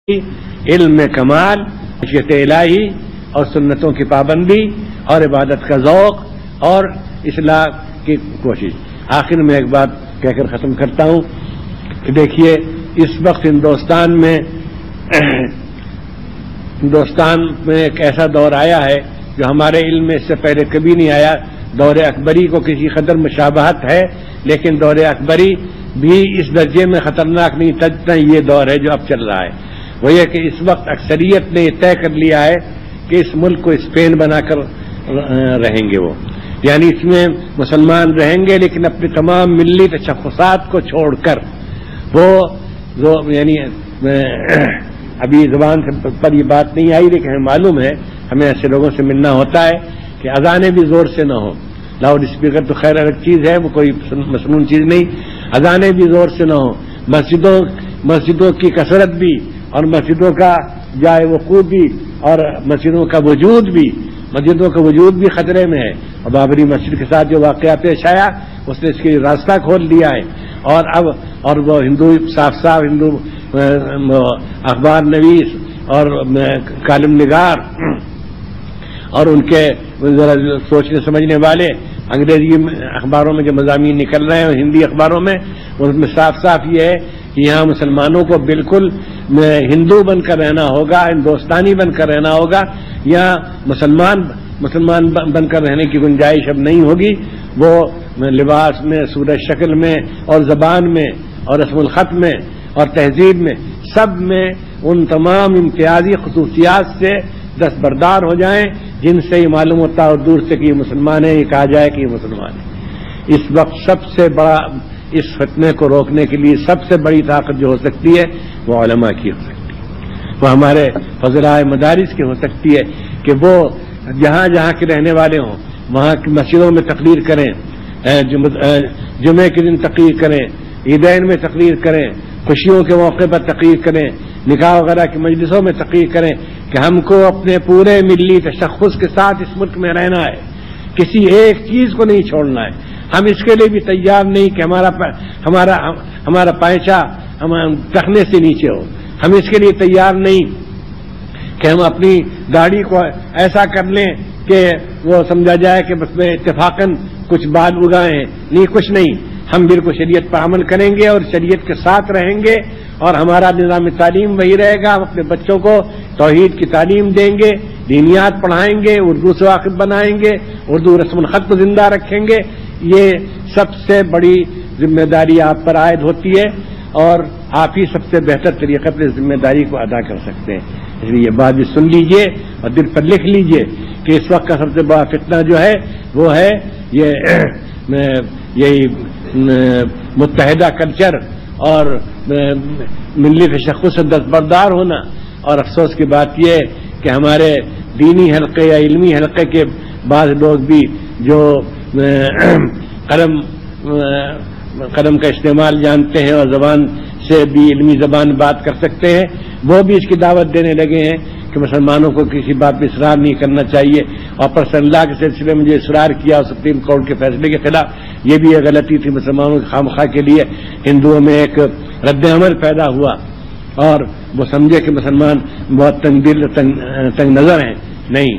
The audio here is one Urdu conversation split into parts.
علم میں کمال، خشیت الہی اور سنتوں کی پابندی اور عبادت کا ذوق اور اصلاح کی کوشش۔ آخر میں ایک بات کہہ کر ختم کرتا ہوں کہ دیکھیے اس وقت ہندوستان میں ایک ایسا دور آیا ہے جو ہمارے علم میں اس سے پہلے کبھی نہیں آیا۔ دور اکبری کو کسی قدر مشابہت ہے، لیکن دور اکبری بھی اس درجے میں خطرناک نہیں تھا جتنا یہ دور ہے جو اب چل رہا ہے۔ وہ یہ کہ اس وقت اکثریت نے طے کر لیا ہے کہ اس ملک کو اسپین بنا کر رہیں گے وہ، یعنی اس میں مسلمان رہیں گے لیکن اپنے تمام ملی تشخصات کو چھوڑ کر وہ یعنی ابھی زبان پر یہ بات نہیں آئی لیکن ہمیں معلوم ہے، ہمیں ایسے لوگوں سے ملنا ہوتا ہے کہ اذانیں بھی زور سے نہ ہوں، لاؤڈ اسپیکر تو خیر الگ چیز ہے، وہ کوئی مسنون چیز نہیں، اذانیں بھی زور سے نہ ہوں، مسجدوں کی کثرت بھی اور مسجدوں کا جائے وقوع بھی اور مسجدوں کا وجود بھی خطرے میں ہے۔ اور بابری مسجد کے ساتھ جو واقعہ پیش آیا اس نے اس کے راستہ کھول دیا ہے، اور وہ ہندو صاف ہندو اخبار نویس اور کالم نگار اور ان کے سوچنے سمجھنے والے انگریزی اخباروں میں جو مضامین نکل رہے ہیں اور ہندی اخباروں میں، ان میں صاف یہ ہے کہ یہاں مسلمانوں کو بالکل ہندو بن کر رہنا ہوگا، ہندوستانی بن کر رہنا ہوگا، یہاں مسلمان بن کر رہنے کی گنجائش اب نہیں ہوگی۔ وہ لباس میں، صورت شکل میں اور زبان میں اور رسم الخط میں اور تہذیب میں، سب میں ان تمام امتیازی خصوصیات سے دستبردار ہو جائیں جن سے یہ معلوم ہوتا ہے اور دور سے کہ یہ مسلمان ہے، یہ کہا جائے کہ یہ مسلمان ہے۔ اس وقت سب سے بڑا اس فتنے کو روکنے کے لیے سب سے بڑی طاقت جو ہو سکتی ہے وہ علماء کی ہو سکتی ہے، وہ ہمارے فضلاء مدارس کی ہو سکتی ہے کہ وہ جہاں کے رہنے والے ہوں وہاں کی مسجدوں میں تقریر کریں، جمعے کے دن تقریر کریں، عیدین میں تقریر کریں، خوشیوں کے موقع پر تقریر کریں، نکاح وغیرہ کی مجلسوں میں تقریر کریں کہ ہم کو اپنے پورے ملی تشخص کے ساتھ اس ملک میں رہنا ہے، کسی ایک چیز کو نہیں چھوڑنا ہے۔ ہم اس کے لیے بھی تیار نہیں کہ ہمارا پائچہ ٹخنے سے نیچے ہو، ہم اس کے لیے تیار نہیں کہ ہم اپنی داڑھی کو ایسا کر لیں کہ وہ سمجھا جائے کہ بس میں اتفاقاً کچھ بال اگائے ہیں، نہیں، کچھ نہیں، ہم بالکل شریعت پر عمل کریں گے اور شریعت کے ساتھ رہیں گے اور ہمارا نظام تعلیم وہی رہے گا۔ ہم اپنے بچوں کو توحید کی تعلیم دیں گے، دینیات پڑھائیں گے، اردو سے واقف بنائیں گے، اردو رسم الخط کو زندہ رکھیں گے۔ یہ سب سے بڑی ذمہ داری آپ پر عائد ہوتی ہے اور آپ ہی سب سے بہتر طریقے پر اس ذمہ داری کو ادا کر سکتے ہیں۔ اس لیے یہ بات بھی سن لیجئے اور دل پر لکھ لیجئے کہ اس وقت کا سب سے بڑا فتنہ جو ہے وہ ہے یہی متحدہ کلچر اور ملی تشخص سے دستبردار ہونا۔ اور افسوس کی بات یہ ہے کہ ہمارے دینی حلقے یا علمی حلقے کے بعض لوگ بھی جو قلم کا استعمال جانتے ہیں اور زبان سے بھی علمی زبان بات کر سکتے ہیں، وہ بھی اس کی دعوت دینے لگے ہیں کہ مسلمانوں کو کسی بات پہ اصرار نہیں کرنا چاہیے، اور پرسنل لا کے سلسلے میں جو اصرار کیا سپریم کورٹ کے فیصلے کے خلاف، یہ بھی ایک غلطی تھی مسلمانوں کے خامخواہ کے لیے۔ ہندوؤں میں ایک رد عمل پیدا ہوا اور وہ سمجھے کہ مسلمان بہت تنگ دل تنگ نظر ہیں، نہیں،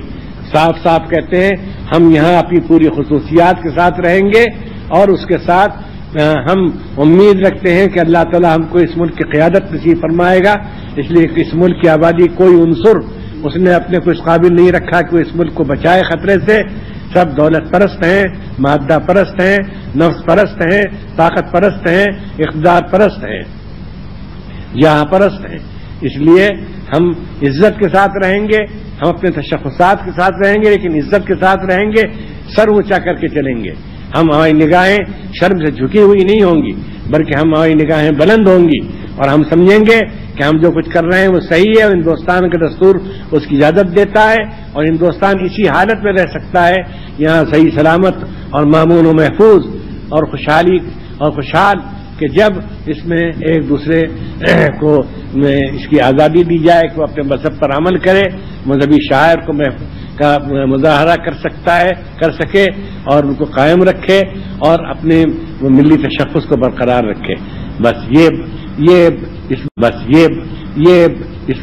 صاف کہتے ہیں ہم یہاں اپنی پوری خصوصیات کے ساتھ رہیں گے اور اس کے ساتھ ہم امید رکھتے ہیں کہ اللہ تعالی ہم کو اس ملک کی قیادت نصیب فرمائے گا، اس لیے کہ اس ملک کی آبادی کوئی عنصر اس نے اپنے کو اس قابل نہیں رکھا کہ وہ اس ملک کو بچائے خطرے سے۔ سب دولت پرست ہیں، مادہ پرست ہیں، نفس پرست ہیں، طاقت پرست ہیں، اقتدار پرست ہیں، جہاں پرست ہیں۔ اس لیے ہم عزت کے ساتھ رہیں گے، ہم اپنے تشخصات کے ساتھ رہیں گے لیکن عزت کے ساتھ رہیں گے، سر اونچا کر کے چلیں گے۔ ہماری نگاہیں شرم سے جھکی ہوئی نہیں ہوں گی بلکہ ہماری نگاہیں بلند ہوں گی اور ہم سمجھیں گے کہ ہم جو کچھ کر رہے ہیں وہ صحیح ہے اور ہندوستان کا دستور اس کی اجازت دیتا ہے اور ہندوستان اسی حالت میں رہ سکتا ہے، یہاں صحیح سلامت اور مامون و محفوظ اور خوشحالی اور خوشحال، کہ جب اس میں ایک دوسرے کو اس کی آزادی دی جائے کہ وہ اپنے مذہب پر عمل کرے، مذہبی شاعر کا مظاہرہ کر سکے اور ان کو قائم رکھے اور اپنے ملی تشخص کو برقرار رکھے۔ بس یہ اس